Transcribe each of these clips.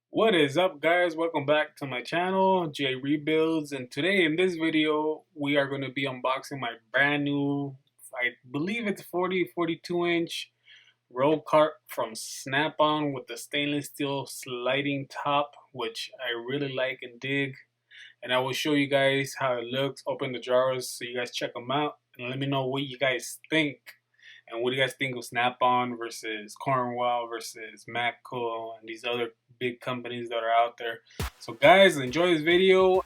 What is up, guys? Welcome back to my channel, J Rebuilds, and today in this video we are going to be unboxing my brand new, I believe it's 42-inch roll cart from Snap-on with the stainless steel sliding top, which I really like and dig. And I will show you guys how it looks, open the drawers so you guys check them out and let me know what you guys think. And what do you guys think of Snap-on versus Cornwell versus Matco and these other big companies that are out there? So guys, enjoy this video.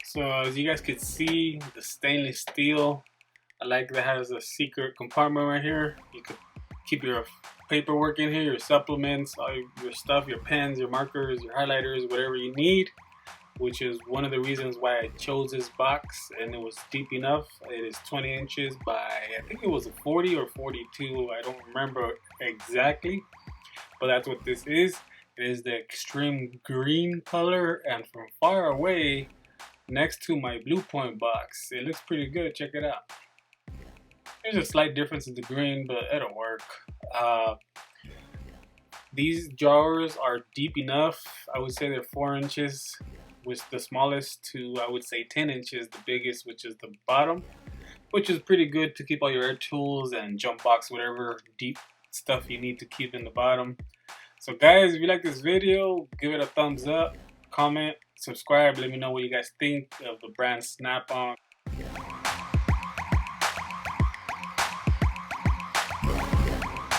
So as you guys can see, the stainless steel, I like that has a secret compartment right here. You could keep your paperwork in here, your supplements, all your stuff, your pens, your markers, your highlighters, whatever you need, which is one of the reasons why I chose this box, and it was deep enough. It is 20 inches by, I think it was a 40 or 42, I don't remember exactly, but that's what this is. It is the extreme green color, and from far away, next to my Blue Point box, it looks pretty good. Check it out. There's a slight difference in the green, but it'll work. These drawers are deep enough. I would say they're 4 inches, with the smallest to, I would say, 10 inches, the biggest, which is the bottom, which is pretty good to keep all your air tools and jump box, whatever deep stuff you need to keep in the bottom. So guys, if you like this video, give it a thumbs up, comment, subscribe, let me know what you guys think of the brand Snap-on.